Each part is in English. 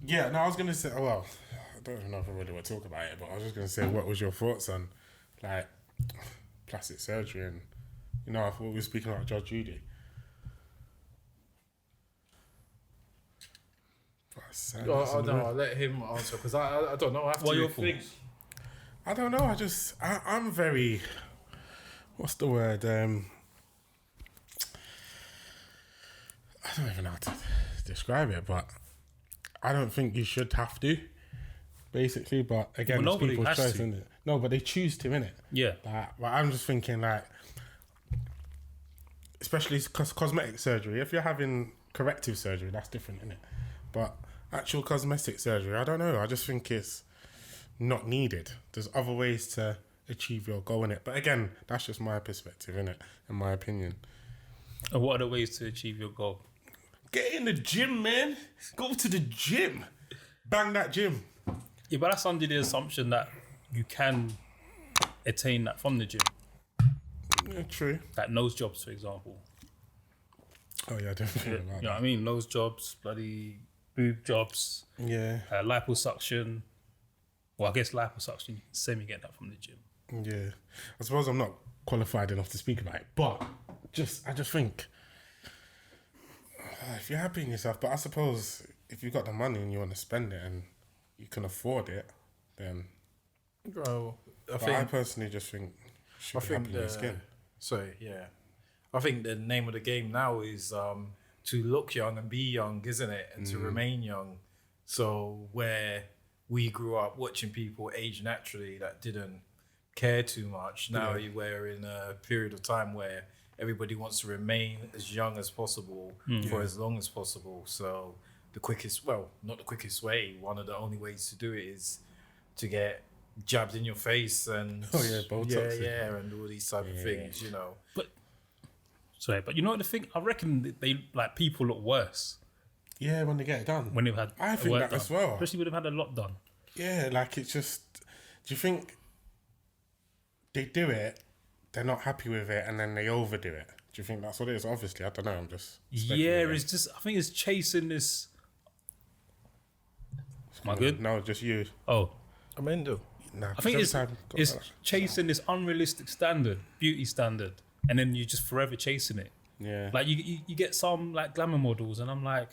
Yeah, no, I was going to say, well, I don't even know if I really want to talk about it, but I was just going to say, what was your thoughts on, like, plastic surgery and, you know, I thought we were speaking about Judge Judy. Oh, no, I'll let him answer because I don't know. I have What are to your think. thoughts? I don't know, I'm very, what's the word, I don't even know how to describe it, but I don't think you should have to, basically, but again, Well, it's nobody people's has choice, to. isn't it? No, but they choose to, innit? Yeah. Like, but I'm just thinking, like, especially because cosmetic surgery, if you're having corrective surgery, that's different, innit? But actual cosmetic surgery, I don't know. I just think it's not needed. There's other ways to achieve your goal in it. But again, that's just my perspective, innit? In my opinion. And what are the ways to achieve your goal? Get in the gym, man. Go to the gym. Bang that gym. Yeah, but that's under the assumption that you can attain that from the gym. Yeah, true. Like nose jobs, for example. Oh, yeah, I don't think You about know that. what I mean? Nose jobs, bloody boob jobs, Yeah, liposuction. Well, I guess liposuction, you can semi-get that from the gym. yeah. I suppose I'm not qualified enough to speak about it, but I just think if you're happy in yourself, but I suppose if you've got the money and you want to spend it and you can afford it, then. Bro, I personally just think you should be happy in your skin. Sorry, yeah. I think the name of the game now is to look young and be young, isn't it? And to remain young. So where we grew up watching people age naturally that didn't care too much, now we're in a period of time where everybody wants to remain as young as possible for as long as possible. So the quickest, well, not the quickest way, one of the only ways to do it is to get jabbed in your face and Botox. and all these type of things, you know. But you know what the thing? I reckon that they like people look worse Yeah, when they get it done. when they've had. I think work that done. as well. Especially when they've had a lot done. Yeah, like it's just. Do you think they do it, they're not happy with it, and then they overdo it? Do you think that's what it is? Obviously, I don't know. I'm just. Yeah, speculating. it's just. I think it's chasing this. Am I good? No, just you. Oh, Amendo. Nah, I think it's sometimes- chasing this unrealistic standard, beauty standard, and then you're just forever chasing it. Yeah. Like you get some like glamour models, and I'm like,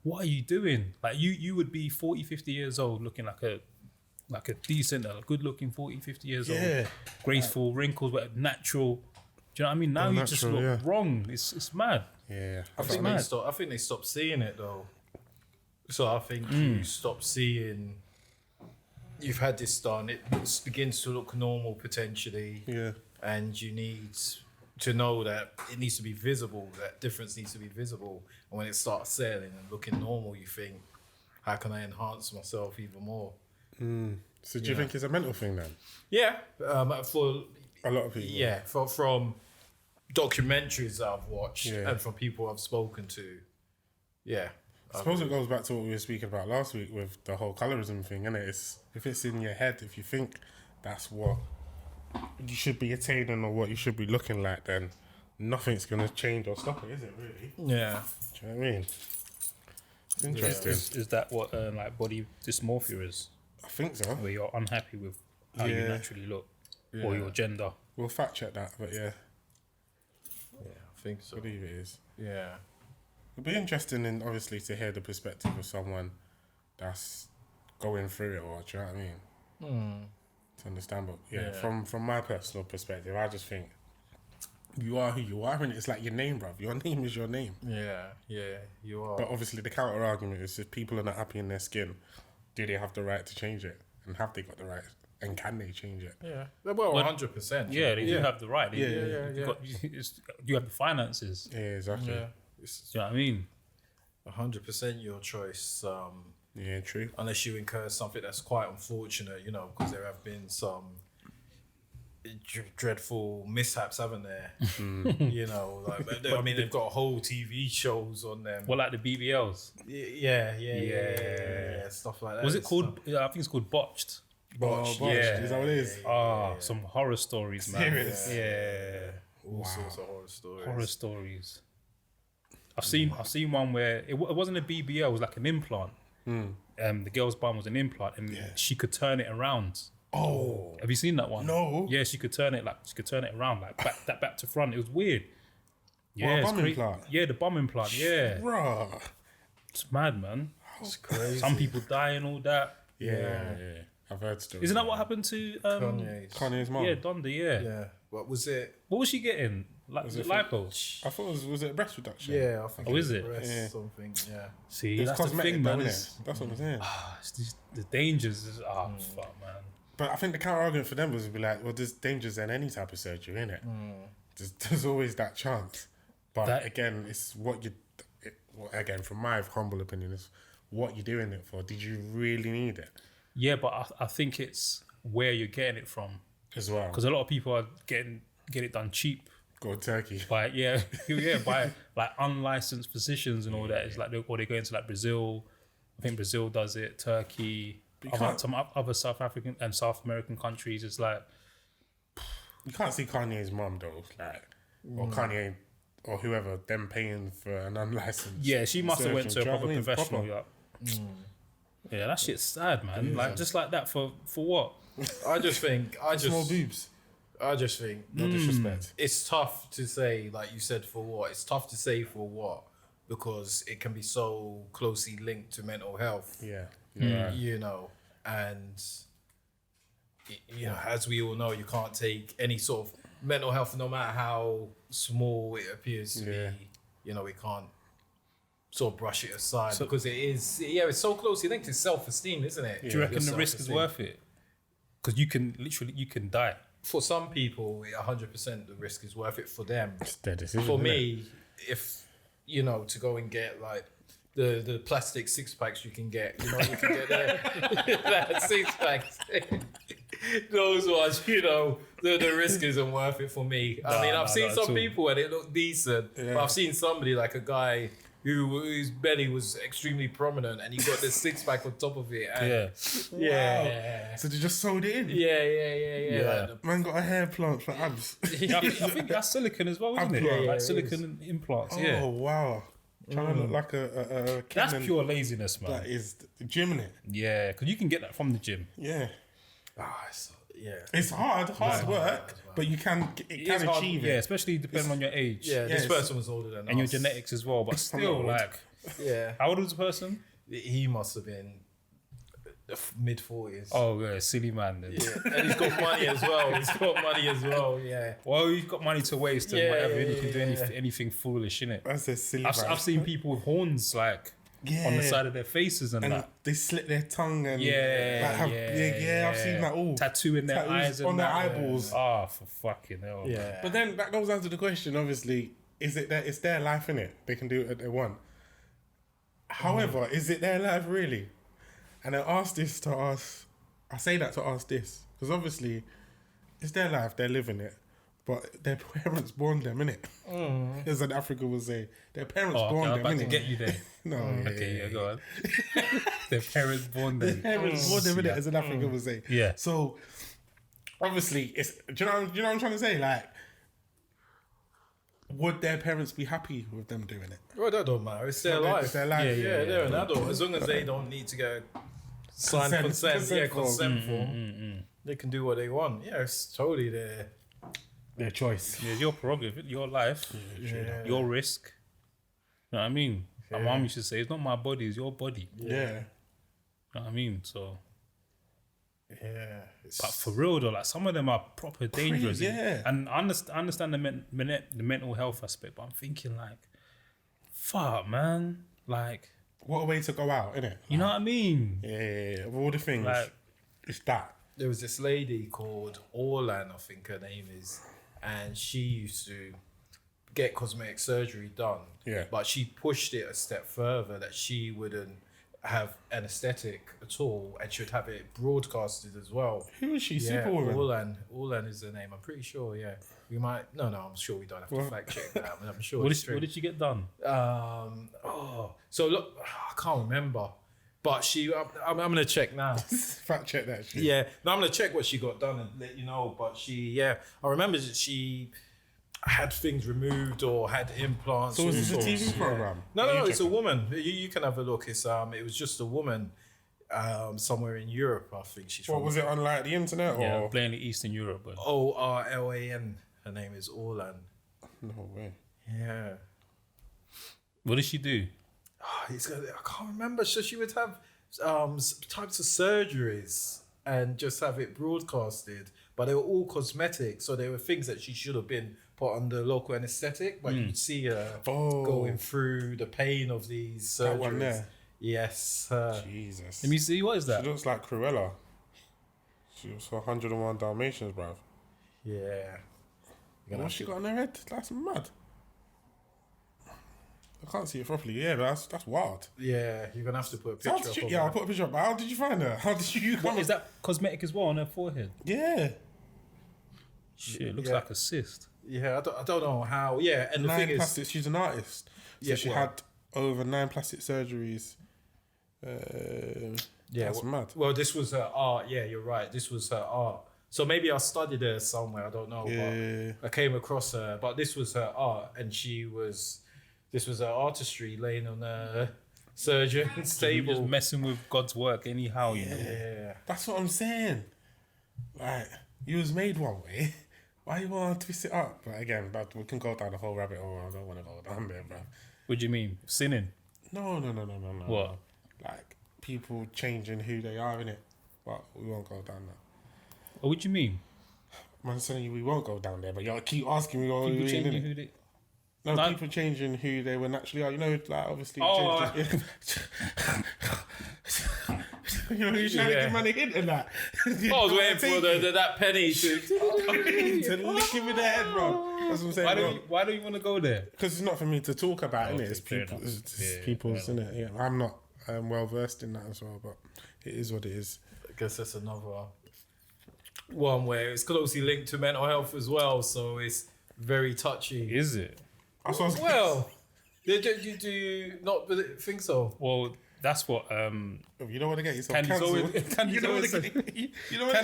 what are you doing? Like you would be 40, 50 years old, looking like a decent, good looking 40, 50 years old, graceful, wrinkles, but natural. Do you know what I mean? Now you just natural, look wrong. It's mad. Yeah. I think they stopped seeing it though. So I think you stop seeing. You've had this done. It begins to look normal potentially. Yeah. And you need to know that it needs to be visible. That difference needs to be visible. And when it starts selling and looking normal, you think, how can I enhance myself even more? So do you think it's a mental thing then? Yeah, for A lot of people. yeah, from documentaries I've watched Yeah. and from people I've spoken to. Yeah. I suppose it goes back to what we were speaking about last week with the whole colorism thing, innit? It's if it's in your head, if you think that's what you should be attaining or what you should be looking like, then nothing's gonna change or stop it, is it really? Yeah. Do you know what I mean? It's interesting. Is that what like body dysmorphia is? I think so. Where you're unhappy with how you naturally look or your gender? We'll fact check that, but yeah, Yeah, I think so. I believe it is. Yeah. It'll be interesting, and obviously, to hear the perspective of someone that's going through it, or do you know what I mean? To understand, but yeah, from my personal perspective, I just think you are who you are, and it's like your name, bruv. Your name is your name. Yeah, you are. But obviously, the counter argument is if people are not happy in their skin, do they have the right to change it? And have they got the right? And can they change it? Yeah. Well, 100%. Yeah, they do have the right. Yeah. You have the finances. Yeah, exactly. Yeah. Do you know what I mean? 100% your choice. Yeah, true. Unless you incur something that's quite unfortunate, you know, because there have been some dreadful mishaps, haven't there? You know, like I mean, they've got whole TV shows on them. Well, like the BBLs. Yeah, stuff like that. Was it called? I think it's called Botched. Botched. Yeah. Is that what it is? Some horror stories, man. Serious? Yeah, all sorts of horror stories? horror stories. I've seen one where it wasn't a BBL, it was like an implant, and the girl's bum was an implant, and she could turn it around. Oh, Have you seen that one? No. Yeah, she could turn it around, like back to front. It was weird. Yeah, a it's bum implant? Yeah, the bum implant. Yeah, bruh. it's mad, man. It's crazy. Some people die and all that. Yeah. I've heard stories. Isn't that what happened to Kanye's mom? Yeah, Donda. Yeah. Yeah. What was it? What was she getting? Like Was it lipo? I thought was it breast reduction? Yeah, I think. Oh, is it? Breast Yeah. Something. Yeah. See, It's that's the cosmetic, thing, though, man. isn't It's, it? That's what I'm saying. it's just the dangers. Fuck, man. But I think the counter argument for them was to be like, well, there's dangers in any type of surgery, innit? There's always that chance. But again, it's what you. Again, from my humble opinion, is what you're doing it for. Did you really need it? Yeah, but I think it's where you're getting it from, As well. because a lot of people are get it done cheap Go to Turkey. by by like unlicensed physicians and all that. It's like or they go into like Brazil. I think Brazil does it. Turkey, some other South African and South American countries. It's like You can't see Kanye's mum though, like, or Kanye, or whoever, them paying for an unlicensed. yeah, she must have went to a surgeon. proper Do you know what I mean? professional. Yeah. Yeah, that shit's sad, man. Like just like that for what? I just think. Small boobs. I just think. No disrespect. It's tough to say, like you said, for what. It's tough to say for what, because it can be so closely linked to mental health. Yeah. You know, and you know, as we all know, you can't take any sort of mental health, no matter how small it appears to be. You know, we can't sort of brush it aside because it is. Yeah, it's so closely linked to self-esteem, isn't it? Do you reckon the risk is worth it? Because you can die. For some people, 100% the risk is worth it for them. It's their decision. For isn't me, if you know, to go and get like the plastic six packs you can get, you know, you can get that 6 packs. Those ones, you know, the risk isn't worth it for me. I mean, I've seen some people and it looked decent, but I've seen somebody like a guy whose belly was extremely prominent and he got this 6 pack on top of it. And Wow. So they just sold it in. Yeah. Like Man got a hair plant for abs. Yeah, I think that's silicone as well, isn't it? Yeah, like it silicone implants. Oh Yeah, wow. Trying to look like a that's Kenyan pure laziness, man. that is gym in it. Yeah, because you can get that from the gym. Yeah. yeah. It's hard work, but you can It's hard, achieve yeah, it. especind depending on your age. Yeah, this Yes. person was older than and your us. genetics as well. But still, old. like, Yeah. how old was the person? He must have been mid-40s. Oh, yeah, silly man. Then. Yeah. And he's got money as well. Yeah. Well, you've got money to waste and Yeah, whatever. yeah, and you can do yeah. anything foolish, innit? That's a silly. I've seen people with horns like on the side of their faces and that. they slit their tongue and Yeah, I've seen that all. Tattooing their Tattoos eyes and on their that. eyeballs. Oh, for fucking hell. man. Yeah. But then that goes down to the question. Obviously, is it that it's their life, innit? They can do what they want. However, is it their life really? And I ask this to ask. I say that to ask this because obviously, it's their life. They're living it. But their parents born them, innit? As an African would say, their parents Oh, born okay, I'm them, about to innit? get you there. No, Okay, yeah, go on. Their parents born them. Parents born them, innit? As an African would say. Yeah. So obviously, it's do you know what I'm trying to say? Like, would their parents be happy with them doing it? Well, that don't matter. It's their life. It's their life. Yeah, they're an adult. As long as they don't need to go sign consent form, they can do what they want. Yeah, it's totally Their choice. Yeah, your prerogative, your life, your risk. You know what I mean? My mom used to say, it's not my body, it's your body. Yeah. You know what I mean? So, yeah. but for real though, like some of them are proper dangerous. yeah. And I understand the mental health aspect, but I'm thinking like, fuck, man. Like, What a way to go out, innit? you know what I mean? Yeah. Of all the things, Like- it's that. There was this lady called ORLAN, I think her name is, and she used to get cosmetic surgery done. Yeah. But she pushed it a step further that she wouldn't have anesthetic at all, and she would have it broadcasted as well. Who is she? Yeah, Superwoman. ORLAN is the name. I'm pretty sure. Yeah, we might. No, I'm sure we don't have to What? fact check that. I'm sure What it's true. did you get done? So look, I can't remember, but she. I'm gonna check now. Fact check that shit. Yeah, no, I'm gonna check what she got done and let you know. But I remember that she had things removed or had implants. So was all this a TV sorts. program? No, Are you it's a checking? woman. You can have a look. It was just a woman, somewhere in Europe. I think she's from. What was it on like the internet or? Yeah, playing Eastern Europe. But ORLAN. Her name is ORLAN. No way. Yeah. what did she do? I can't remember. So she would have types of surgeries and just have it broadcasted, but they were all cosmetic. So they were things that she should have been put under local anesthetic, but you'd see her going through the pain of these surgeries. That one there. Yes. Jesus. Let me see. What is that? She looks like Cruella. She was 101 Dalmatians, bruv. Yeah. What's she got on her head? That's mad. I can't see it properly. Yeah, but that's wild. Yeah, you're gonna have to put a picture up. I'll put a picture up. But how did you find her? How did you? What is that cosmetic as well on her forehead? Yeah. Shit, it looks like a cyst. Yeah, I don't know how. Yeah, and the thing is, she's an artist, so she had over 9 plastic surgeries. That's mad. Well, this was her art. Yeah, you're right. This was her art. So maybe I studied her somewhere. I don't know. Yeah. But I came across her. But this was her art, and this was her artistry laying on a surgeon's table. Just messing with God's work anyhow. You know? Yeah. That's what I'm saying. Like, you was made one way. Why you want to twist it up? But again, we can go down the whole rabbit hole. I don't want to go down there, bro. What do you mean? Sinning? No. What? Like, people changing who they are, innit? But we won't go down that. What do you mean? I'm telling you, we won't go down there, but y'all keep asking me what People we mean, changing innit? who they... No, people changing who they were naturally are. You know, like, obviously... You know, you're trying to give man a hint in that. I was waiting for that penny to lick him in the head, bro. That's what I'm saying. Why don't you want to go there? Because it's not for me to talk about, innit? It's fair people, enough. it's people's, innit? Yeah, I'm not well versed in that as well, but it is what it is. I guess that's another one where it's closely linked to mental health as well, so it's very touchy. Is it? Well, do you not think so? Well, that's what you don't want to get yourself Candy's cancelled. always- You don't want to get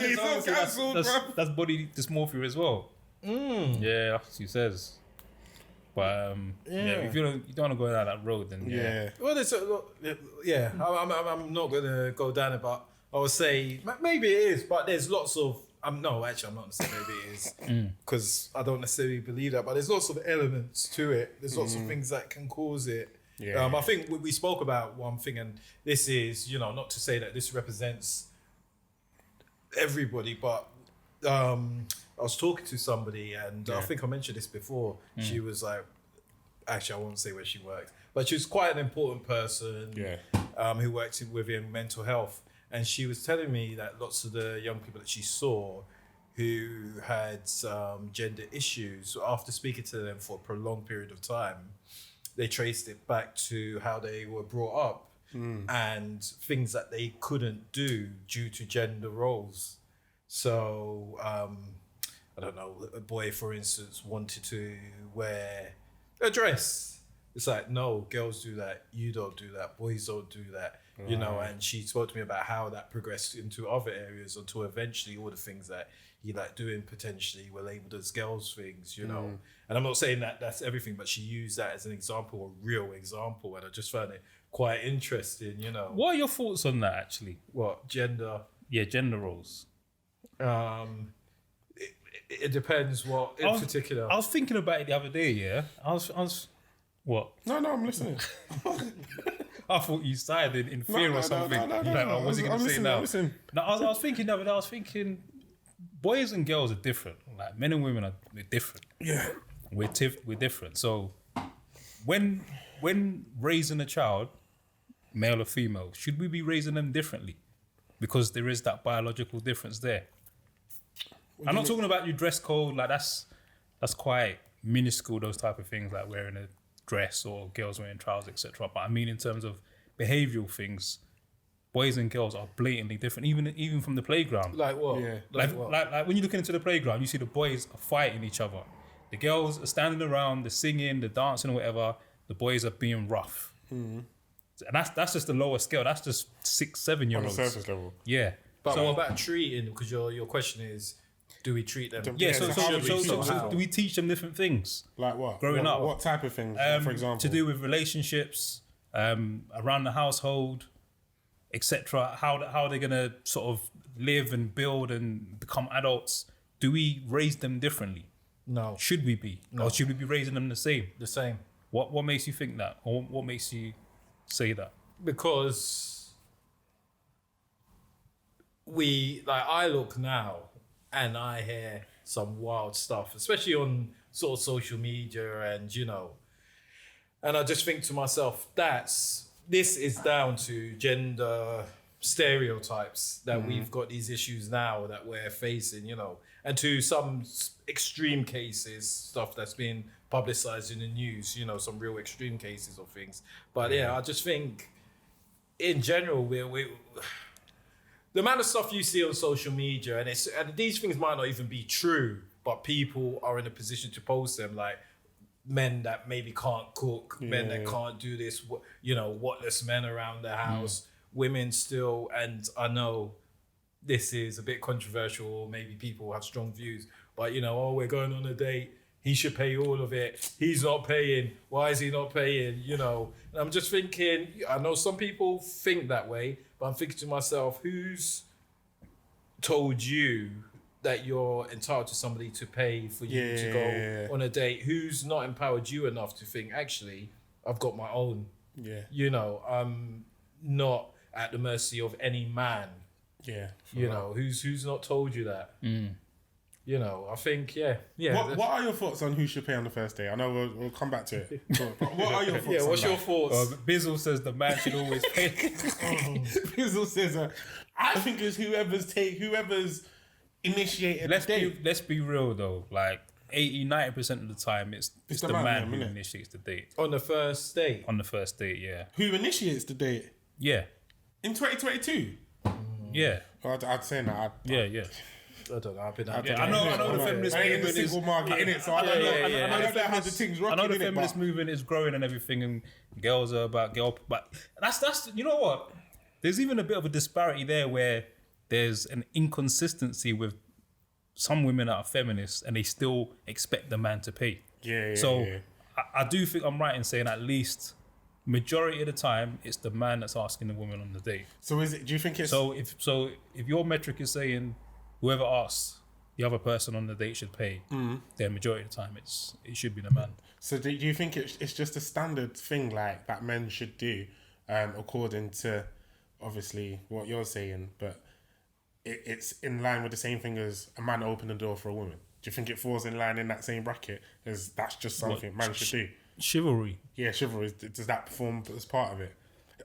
yourself cancelled, bro. that's body dysmorphia as well. Yeah, that's what she says. But if you don't want to go down that road, then Yeah. Well, I'm not gonna go down it, but I would say maybe it is. But there's lots of no, actually, I'm not saying maybe it is because I don't necessarily believe that. But there's lots of elements to it. There's lots of things that can cause it. Yeah. I think we spoke about one thing, and this is, not to say that this represents everybody, but I was talking to somebody, and I think I mentioned this before. She was like, actually, I won't say where she worked, but she was quite an important person who worked within mental health. And she was telling me that lots of the young people that she saw who had gender issues, after speaking to them for a prolonged period of time, they traced it back to how they were brought up and things that they couldn't do due to gender roles. So, I don't know, a boy, for instance, wanted to wear a dress. It's like, no, girls do that. You don't do that. Boys don't do that. And she spoke to me about how that progressed into other areas until eventually all the things that he liked doing potentially were labeled as girls things, And I'm not saying that that's everything, but she used that as an example, a real example. And I just found it quite interesting, What are your thoughts on that, actually? What, gender? Yeah, gender roles. It depends what in particular. I was thinking about it the other day, yeah? I was what? No, I'm listening. I thought you started in fear or something. What was he going to say now? No, I was thinking that, but I was thinking boys and girls are different. Like men and women we're different. Yeah. We're different. So when raising a child, male or female, should we be raising them differently? Because there is that biological difference there. I'm not talking about your dress code, like that's quite minuscule, those type of things, like wearing a dress or girls wearing trousers, etc. But I mean, in terms of behavioural things, boys and girls are blatantly different, even from the playground. Like what? Yeah. Like when you look into the playground, you see the boys are fighting each other. The girls are standing around, they're singing, they're dancing or whatever. The boys are being rough. And that's just the lower scale. That's just 6-7 year olds. On the surface level. Yeah. But what about treating? Because your question is, do we treat them? Yeah, so how? do we teach them different things? Like what? Growing up. What type of things, for example? To do with relationships, around the household, etc. How they're gonna sort of live and build and become adults. Do we raise them differently? No. Should we be? No. Or should we be raising them the same? The same. What makes you think that? Or what makes you say that? Because I look now and I hear some wild stuff, especially on sort of social media and, and I just think to myself, this is down to gender stereotypes that we've got these issues now that we're facing, and to some extreme cases, stuff that's been publicized in the news, some real extreme cases of things. But I just think in general, we the amount of stuff you see on social media, and these things might not even be true, but people are in a position to post them, like men that maybe can't cook, men that can't do this, whatless men around the house, women still, and I know this is a bit controversial, or maybe people have strong views, but we're going on a date, he should pay all of it, he's not paying, why is he not paying, and I'm just thinking, I know some people think that way, but I'm thinking to myself, who's told you that you're entitled to somebody to pay for you to go on a date? Who's not empowered you enough to think, actually, I've got my own. I'm not at the mercy of any man. Who's not told you that? I think, What are your thoughts on who should pay on the first day? I know we'll come back to it. But what are your thoughts? What's your thoughts? Bizzle says the man should always pay. Bizzle says, I think it's whoever's initiated the date. Let's be real though. Like 80-90% of the time, it's the man who initiates the date. On the first date? On the first date, yeah. Who initiates the date? Yeah. In 2022? Yeah. I'd say that. Yeah. I don't know. I've been out. I know the feminist movement in the single market, innit? So I don't know how the thing's rocking. I know the feminist movement is growing and everything, and girls are about girl. But that's you know what? There's even a bit of a disparity there where there's an inconsistency with some women that are feminists and they still expect the man to pay. I do think I'm right in saying at least majority of the time it's the man that's asking the woman on the date. So do you think it's if your metric is saying whoever asks the other person on the date should pay, then majority of the time it should be the man. So do you think it's just a standard thing like that men should do, according to obviously what you're saying, but it's in line with the same thing as a man opening the door for a woman? Do you think it falls in line in that same bracket as that's just something man should do? Chivalry. Yeah, chivalry. Does that perform as part of it?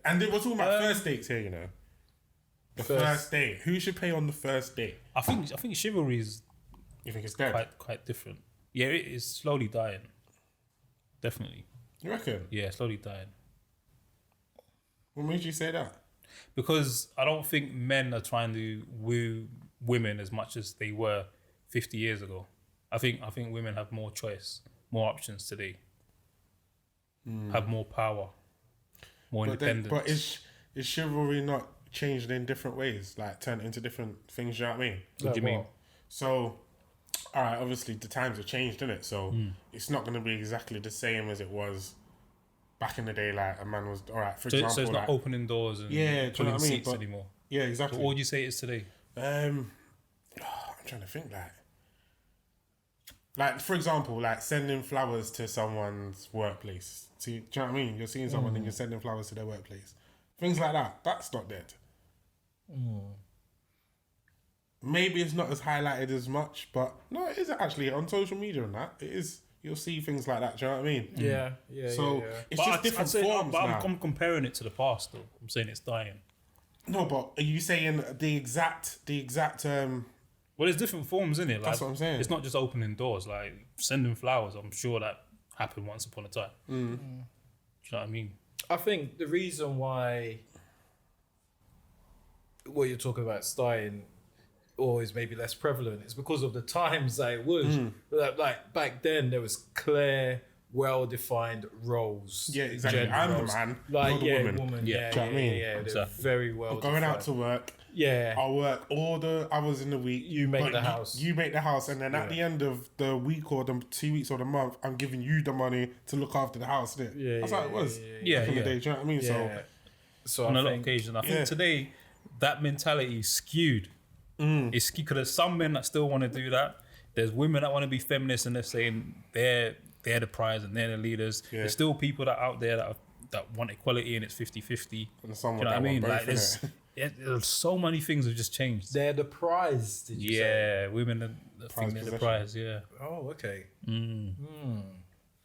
And we're talking about first dates here, The first date. Who should pay on the first date? I think chivalry is. You think it's dead? Quite different. Yeah, it is slowly dying. Definitely. You reckon? Yeah, slowly dying. What made you say that? Because I don't think men are trying to woo women as much as they were 50 years ago. I think women have more choice, more options today. Have more power, more independence. But is chivalry not changed in different ways, like turned into different things? You know what I mean? What do you mean? So, all right, obviously the times have changed, innit? So it's not going to be exactly the same as it was back in the day. Like a man was all right. For example, so it's not opening doors and pulling seats anymore. Yeah, exactly. So what would you say it is today? I'm trying to think. Like for example, like sending flowers to someone's workplace. See, do you know what I mean? You're seeing someone and you're sending flowers to their workplace. Things like that. That's not dead. Maybe it's not as highlighted as much, but no, it is actually on social media and that. It is. You'll see things like that. Do you know what I mean? Yeah. So it's just different forms but now. I'm comparing it to the past, though. I'm saying it's dying. No, but are you saying the exact? Well, there's different forms, in it. Like, that's what I'm saying. It's not just opening doors. Like sending flowers. I'm sure that happened once upon a time. Do you know what I mean? I think the reason why what you're talking about is dying or is maybe less prevalent is because of the times that it was. Like back then, there was clear, well-defined roles. Yeah, exactly. I'm the man. Like, you're the woman. Yeah, do you know what I mean? Yeah, exactly. very well. Going out to work. Yeah. I'll work all the hours in the week. You make the house. You make the house, and then at the end of the week or the 2 weeks or the month, I'm giving you the money to look after the house. Yeah, that's how it was. Yeah, back in the day. Do you know what I mean? Yeah. So on I a lot of think- occasions. I think today that mentality is skewed. It's skewed because there's some men that still want to do that. There's women that want to be feminists and they're saying they're the prize and they're the leaders. Yeah. There's still people that out there that want equality and it's 50-50. And You someone know what I that mean? want Like both, there's so many things have just changed. They're the prize, did you say? Yeah, women are Prize the possession. prize. Yeah, Oh, okay.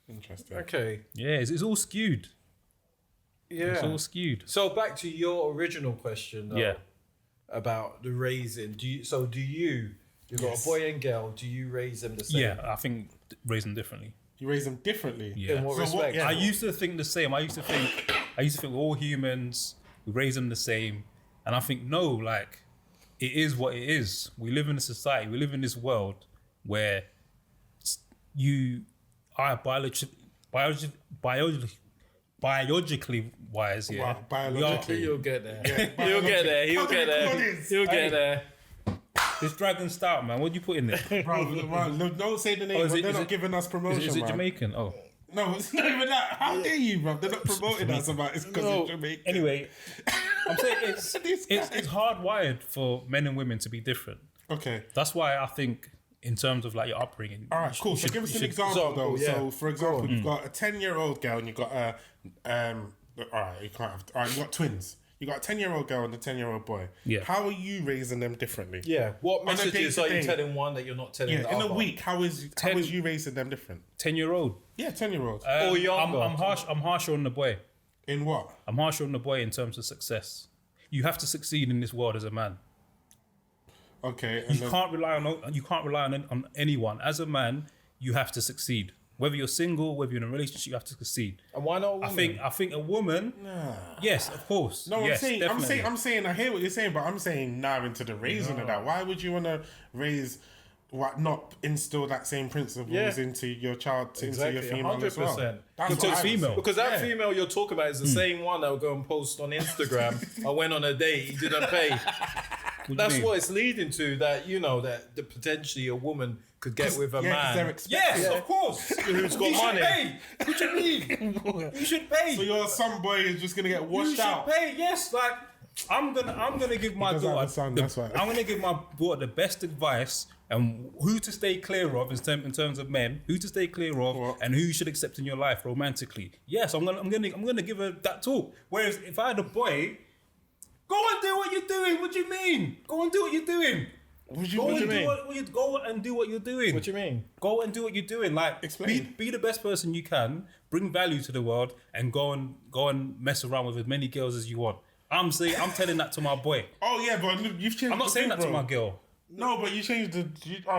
Interesting. Okay. yeah. It's all skewed. Yeah. It's all skewed. So back to your original question, though, Yeah. about the raising. Do you you've got a boy and girl, do you raise them the same? Yeah, I think raise them differently. You raise them differently. Yeah. In what So what- respect? yeah. I used to think the same. I used to think we're all humans. We raise them the same, and I think no, like it is what it is. We live in a society. We live in this world where you are biologically wise. Yeah, Wow, biologically. You'll get there. Yeah, He'll get there. He'll How get do we call there. this? He'll get there. This Dragon Stout, man. What do you put in there? Bro, don't say the name, Oh, is but it- they're is not it- giving us promotion, Is it man. Jamaican? Oh, No, it's not even that. How dare you, bro? They're not promoting us about it's because No. it's Jamaican. anyway, I'm saying it's This guy. it's hardwired for men and women to be different. Okay. That's why I think, in terms of like your upbringing. All right, cool. you So should- give us you an should- example, though. yeah. So, for example, you've got a 10-year-old girl and you've got a, all right, you can't have, all right, you got twins. You got a 10-year-old girl and a 10-year-old boy. Yeah. How are you raising them differently? Yeah. What On a messages are you day-to-day. telling one that you're not telling Yeah, the in other? a week, how is you raising them different? 10-year-old. Yeah, 10-year-old. Or younger. I'm harsher on the boy. In what? I'm harsher on the boy in terms of success. You have to succeed in this world as a man. Okay. And You then, can't rely on anyone. As a man, you have to succeed. Whether you're single, whether you're in a relationship, you have to succeed. And why not a woman? I think a woman. Yes, of course. no, yes, definitely. I'm saying, I hear what you're saying, but I'm saying now into the raising of that. Why would you want to raise, not instill that same principles into your child, Exactly, into your female as well? 100%. That's Into what I would female. say. Because that female you're talking about is the same one that will go and post on Instagram. I went on a date, he didn't pay. What do you That's mean? what it's leading to. That that potentially a woman could get with a Yeah, 'cause they're man expecting. Yes, of course. who's got You should money. pay. What do you mean? You should pay. So your son boy is just gonna get You washed should out. pay. Yes, like I'm gonna give my doesn't have daughter. a son, that's why. I'm gonna give my daughter the best advice and who to stay clear of in terms of men, who to stay clear of, What? and who you should accept in your life romantically. Yes, I'm gonna give her that talk. Whereas if I had a boy, go and do what you're doing. What do you mean? Go and do what you're doing. What Go do you and mean? go and do what you're doing. What do you mean? Go and do what you're doing. Like, Explain. be the best person you can. Bring value to the world, and go and mess around with as many girls as you want. I'm telling that to my boy. Oh yeah, but you've changed. I'm not the saying thing, that to bro. my girl. No, but you changed the.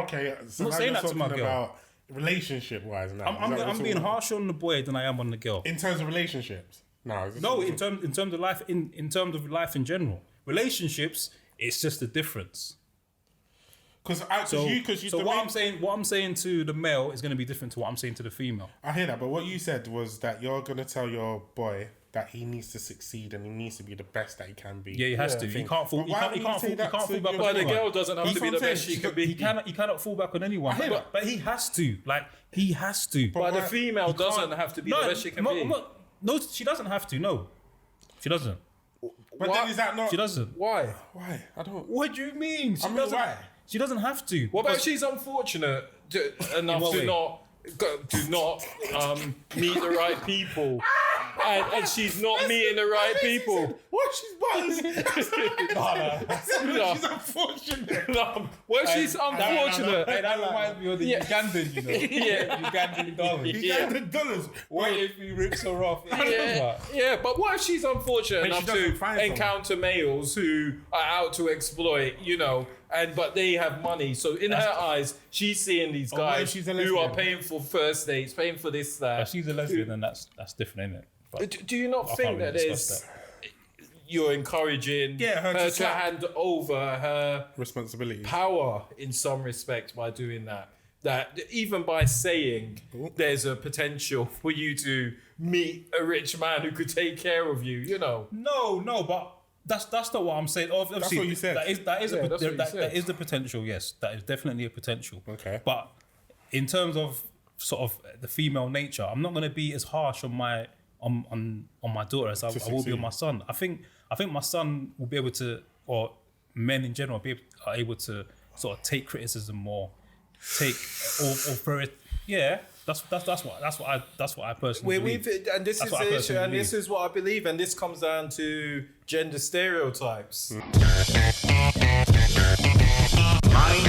Okay, so I'm not now saying you're that to my talking girl. about relationship wise now. I'm being harsher on the boy than I am on the girl. in terms of relationships. No, No, in terms of life, in terms of life in general, relationships, it's just a difference. because So what I'm saying to the male is going to be different to what I'm saying to the female. I hear that, but what you said was that you're gonna tell your boy that he needs to succeed and he needs to be the best that he can be. Yeah, he has Yeah, to. I He think- can't fall. But He why can't would you fall say that back to on your But the anyone. girl doesn't have That's to be what the I'm best saying. she can be. He cannot fall back on anyone. hear that. But he has to. Like he has to. But the why- female doesn't have to be the best she can be. No, she doesn't have to. No, she doesn't. But then is that not? She doesn't. Why? Why? I don't. What do you mean? She mean, doesn't. why? She doesn't have to. What about Because- she's unfortunate enough what to way? not meet the right people, and she's not meeting the right people. What? She's buttons. No. She's unfortunate. No, well, she's unfortunate. Hey, that reminds me of the Yeah. Ugandan, you know. Yeah. Ugandan dollars. You Yeah. got the dollars. What if he rips her off? Yeah, but what if she's unfortunate When she enough doesn't to find someone. encounter males who are out to exploit, but they have money. So in her eyes, she's seeing these what if guys she's a who are lesbian? paying for first dates, paying for this, If that. she's a lesbian, then that's different, isn't it? But Do you not I think can't that really discuss there's you're encouraging her to her to slap. hand over her Responsibilities. power in some respect by doing that? That even by saying there's a potential for you to meet a rich man who could take care of you, No, but that's not what I'm saying. Obviously, what you said. That is Yeah, that's what you that said. is the potential. Yes, that is definitely a potential. Okay. But in terms of sort of the female nature, I'm not going to be as harsh on my on my daughter as I will be on my son. I think my son will be able to, or men in general, are able to sort of take criticism more, or throw it. Yeah, that's what I personally believe. And this is the issue, and this is what I believe, and this comes down to gender stereotypes. Mind